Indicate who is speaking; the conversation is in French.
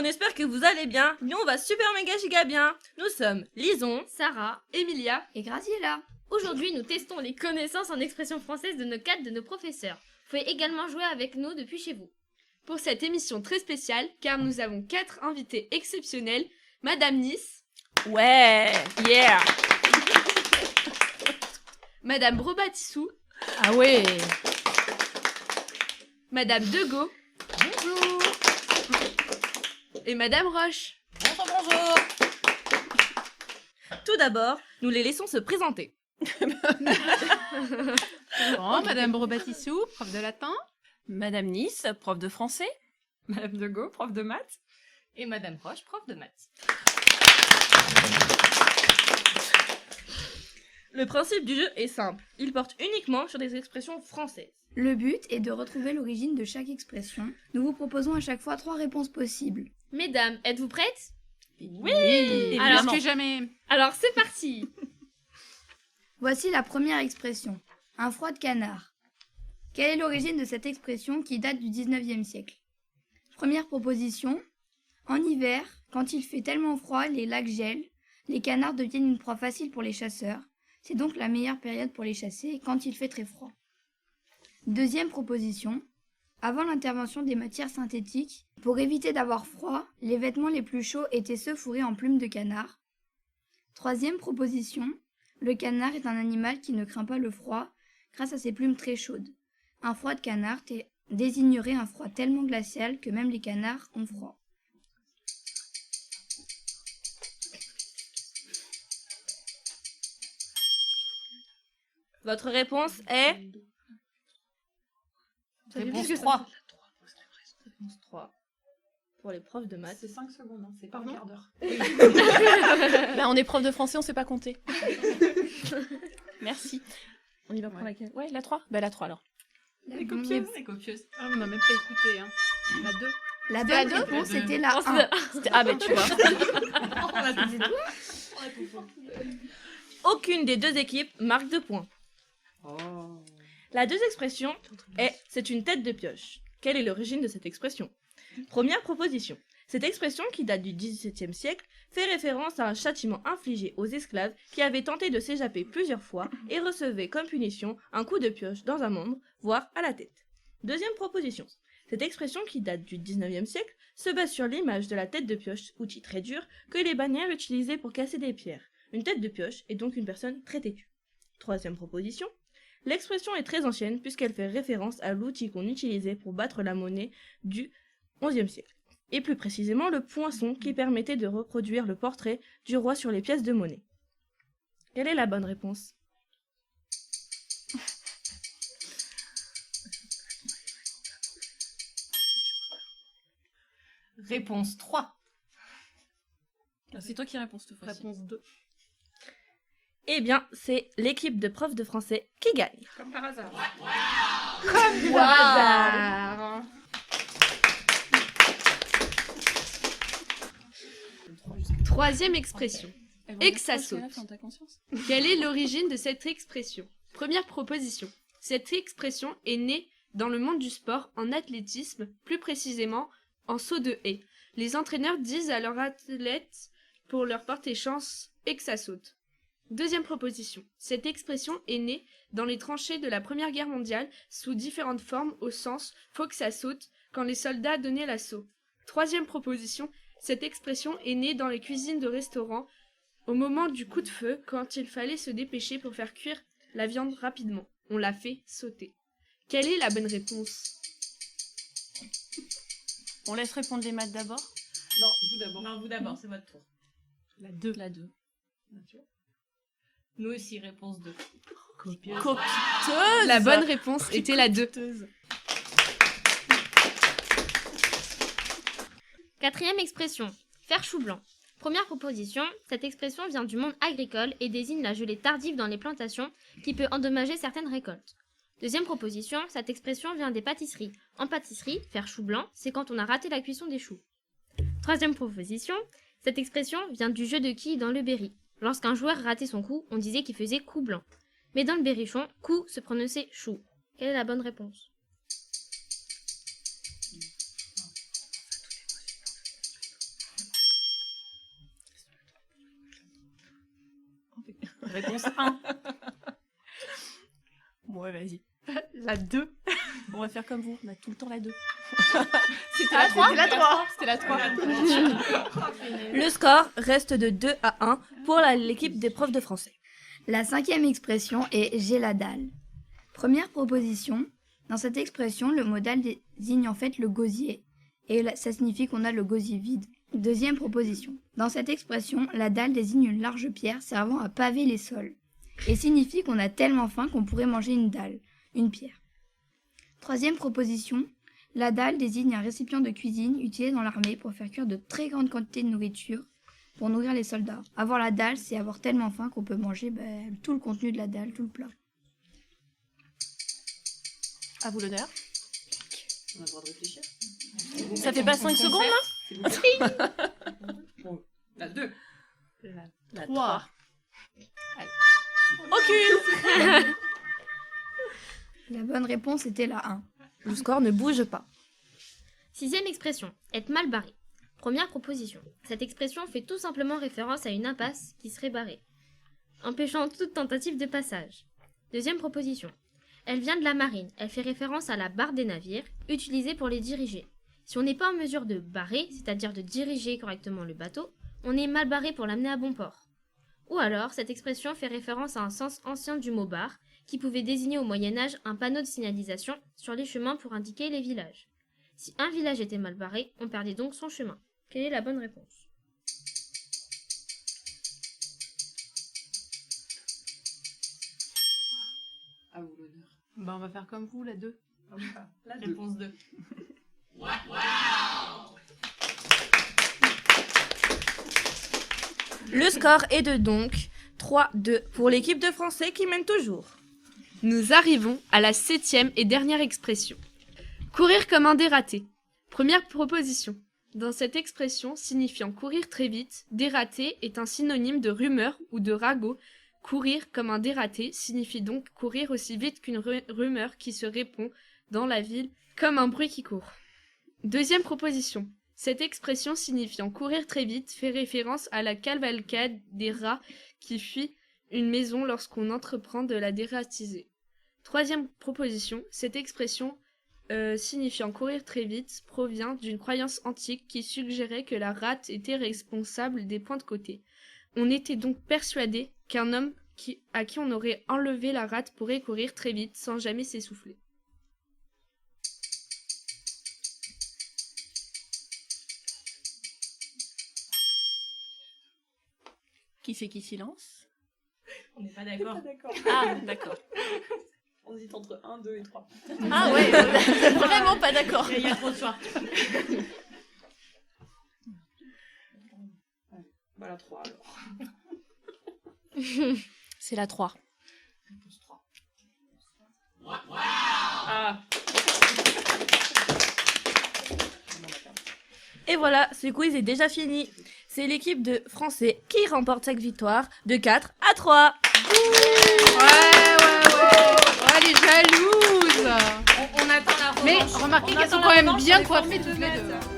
Speaker 1: espère que vous allez bien. Nous, on va super méga giga bien. Nous sommes Lison,
Speaker 2: Sarah, Emilia
Speaker 3: et Graciela.
Speaker 2: Aujourd'hui, nous testons les connaissances en expression française de nos cadres de nos professeurs. Vous pouvez également jouer avec nous depuis chez vous.
Speaker 4: Pour cette émission très spéciale, car nous avons 4 invités exceptionnels, Madame Nice.
Speaker 1: Ouais, yeah.
Speaker 4: Madame Brobatissou.
Speaker 1: Ah ouais.
Speaker 4: Madame Degaut.
Speaker 1: Bonjour.
Speaker 4: Et Madame Roche.
Speaker 1: Bonjour. Tout d'abord, nous les laissons se présenter.
Speaker 5: Bon, Madame Brobatissou, prof de latin.
Speaker 6: Madame Nice, prof de français.
Speaker 7: Madame Degaut, prof de maths.
Speaker 8: Et Madame Roche, prof de maths.
Speaker 1: Le principe du jeu est simple. Il porte uniquement sur des expressions françaises.
Speaker 3: Le but est de retrouver l'origine de chaque expression. Nous vous proposons à chaque fois 3 réponses possibles.
Speaker 2: Mesdames, êtes-vous prêtes?
Speaker 1: Oui.
Speaker 5: Alors que jamais.
Speaker 2: Alors c'est parti.
Speaker 3: Voici la première expression. Un froid de canard. Quelle est l'origine de cette expression qui date du 19e siècle? Première proposition. En hiver, quand il fait tellement froid, les lacs gèlent. Les canards deviennent une proie facile pour les chasseurs. C'est donc la meilleure période pour les chasser quand il fait très froid. Deuxième proposition. Avant l'intervention des matières synthétiques, pour éviter d'avoir froid, les vêtements les plus chauds étaient ceux fourrés en plumes de canard. Troisième proposition. Le canard est un animal qui ne craint pas le froid grâce à ses plumes très chaudes. Un froid de canard désignerait un froid tellement glacial que même les canards ont froid.
Speaker 1: Votre réponse est...
Speaker 6: Réponse 3.
Speaker 1: Réponse 3. Pour les profs de maths.
Speaker 7: C'est 5 secondes, hein. C'est pas un quart d'heure.
Speaker 6: Bah, on est prof de français, on sait pas compter. Merci. On y va prendre laquelle? Ouais, la 3. Bah la 3 alors.
Speaker 7: C'est copieuse.
Speaker 5: Ah, on n'a même pas écouté. Hein. La 2.
Speaker 3: La bonne réponse était la 1.
Speaker 6: Ah bah tu vois.
Speaker 1: Aucune des deux équipes marque 2 points. La deuxième expression est « c'est une tête de pioche ». Quelle est l'origine de cette expression? Première proposition. Cette expression, qui date du XVIIe siècle, fait référence à un châtiment infligé aux esclaves qui avaient tenté de s'échapper plusieurs fois et recevaient comme punition un coup de pioche dans un membre, voire à la tête. Deuxième proposition. Cette expression, qui date du XIXe siècle, se base sur l'image de la tête de pioche, outil très dur, que les bannières utilisaient pour casser des pierres. Une tête de pioche est donc une personne très têtue. Troisième proposition. L'expression est très ancienne puisqu'elle fait référence à l'outil qu'on utilisait pour battre la monnaie du XIe siècle. Et plus précisément le poinçon qui permettait de reproduire le portrait du roi sur les pièces de monnaie. Quelle est la bonne réponse?
Speaker 8: Réponse 3.
Speaker 6: C'est toi qui réponds cette fois-ci.
Speaker 5: Réponse 2.
Speaker 1: Eh bien, c'est l'équipe de profs de français qui gagne.
Speaker 5: Comme par hasard.
Speaker 2: Comme hasard.
Speaker 4: Troisième expression. Exasaute.
Speaker 6: T'as conscience?
Speaker 4: Quelle est l'origine de cette expression? Première proposition. Cette expression est née dans le monde du sport en athlétisme, plus précisément en saut de haie. Les entraîneurs disent à leurs athlètes pour leur porter chance et que ça saute. Deuxième proposition. Cette expression est née dans les tranchées de la Première Guerre mondiale sous différentes formes au sens « faut que ça saute » quand les soldats donnaient l'assaut. Troisième proposition. Cette expression est née dans les cuisines de restaurants au moment du coup de feu quand il fallait se dépêcher pour faire cuire la viande rapidement. On la fait sauter. Quelle est la bonne réponse?
Speaker 6: On laisse répondre les maths d'abord.
Speaker 7: Non, vous d'abord.
Speaker 8: Non, vous d'abord, c'est votre tour.
Speaker 5: La 2.
Speaker 6: La 2.
Speaker 8: Nous aussi, réponse 2.
Speaker 6: Copieuse.
Speaker 4: La bonne réponse était la 2.
Speaker 2: Quatrième expression. Faire chou blanc. Première proposition, cette expression vient du monde agricole et désigne la gelée tardive dans les plantations qui peut endommager certaines récoltes. Deuxième proposition, cette expression vient des pâtisseries. En pâtisserie, faire chou blanc, c'est quand on a raté la cuisson des choux. Troisième proposition, cette expression vient du jeu de quilles dans le Berry. Lorsqu'un joueur ratait son coup, on disait qu'il faisait coup blanc. Mais dans le berrichon, coup se prononçait chou. Quelle est la bonne réponse?
Speaker 6: Réponse 1. Ouais, vas-y.
Speaker 5: La 2.
Speaker 6: On va faire comme vous, on a tout le temps la 2.
Speaker 5: C'était la 3.
Speaker 6: C'était la 3.
Speaker 1: Le score reste de 2-1 pour l'équipe des profs de français.
Speaker 3: La 5e expression est « j'ai la dalle ». Première proposition. Dans cette expression, le mot dalle désigne en fait le gosier. Et ça signifie qu'on a le gosier vide. Deuxième proposition. Dans cette expression, la dalle désigne une large pierre servant à paver les sols. Et signifie qu'on a tellement faim qu'on pourrait manger une dalle, une pierre. Troisième proposition. La dalle désigne un récipient de cuisine utilisé dans l'armée pour faire cuire de très grandes quantités de nourriture pour nourrir les soldats. Avoir la dalle, c'est avoir tellement faim qu'on peut manger tout le contenu de la dalle, tout le plat.
Speaker 6: À vous l'honneur.
Speaker 7: On a le droit de réfléchir.
Speaker 6: Ça fait pas 5 secondes là
Speaker 7: Bon, la 2.
Speaker 6: La
Speaker 5: 3.
Speaker 6: Aucune.
Speaker 3: La bonne réponse était la 1.
Speaker 1: Le score ne bouge pas.
Speaker 2: 6e expression, être mal barré. Première proposition. Cette expression fait tout simplement référence à une impasse qui serait barrée, empêchant toute tentative de passage. Deuxième proposition. Elle vient de la marine. Elle fait référence à la barre des navires, utilisée pour les diriger. Si on n'est pas en mesure de barrer, c'est-à-dire de diriger correctement le bateau, on est mal barré pour l'amener à bon port. Ou alors, cette expression fait référence à un sens ancien du mot bar, qui pouvait désigner au Moyen-Âge un panneau de signalisation sur les chemins pour indiquer les villages. Si un village était mal barré, on perdait donc son chemin. Quelle est la bonne réponse?
Speaker 7: À vous l'honneur.
Speaker 5: Bah, on va faire comme vous, la 2.
Speaker 7: La 2.
Speaker 8: Réponse 2.
Speaker 1: Le score est de donc 3-2 pour l'équipe de français qui mène toujours.
Speaker 4: Nous arrivons à la 7e et dernière expression. Courir comme un dératé. Première proposition. Dans cette expression signifiant courir très vite, dératé est un synonyme de rumeur ou de ragot. Courir comme un dératé signifie donc courir aussi vite qu'une rumeur qui se répand dans la ville comme un bruit qui court. Deuxième proposition. Cette expression signifiant courir très vite fait référence à la cavalcade des rats qui fuient une maison lorsqu'on entreprend de la dératiser. Troisième proposition. Cette expression signifiant courir très vite provient d'une croyance antique qui suggérait que la rate était responsable des points de côté. On était donc persuadé qu'un homme à qui on aurait enlevé la rate pourrait courir très vite sans jamais s'essouffler.
Speaker 6: Qui c'est qui silence?
Speaker 8: On n'est pas d'accord.
Speaker 6: Ah, d'accord.
Speaker 7: On hésite entre 1, 2 et 3.
Speaker 6: Ah ouais, vraiment pas d'accord.
Speaker 8: Il y a trop de choix.
Speaker 7: Bah la 3 alors.
Speaker 6: C'est la 3.
Speaker 8: Réponse 3.
Speaker 7: Ah.
Speaker 1: Et voilà, ce quiz est déjà fini. C'est l'équipe de français qui remporte cette victoire de 4-3.
Speaker 5: Ouais. Oh, elle est jalouse.
Speaker 8: On attend la revanche.
Speaker 5: Mais remarquez
Speaker 8: On
Speaker 5: qu'elles sont
Speaker 8: attend
Speaker 5: quand
Speaker 8: la
Speaker 5: même
Speaker 8: revanche
Speaker 5: bien
Speaker 8: sur les
Speaker 5: coiffées
Speaker 8: formules
Speaker 5: toutes
Speaker 8: de
Speaker 5: les
Speaker 8: maths.
Speaker 5: deux.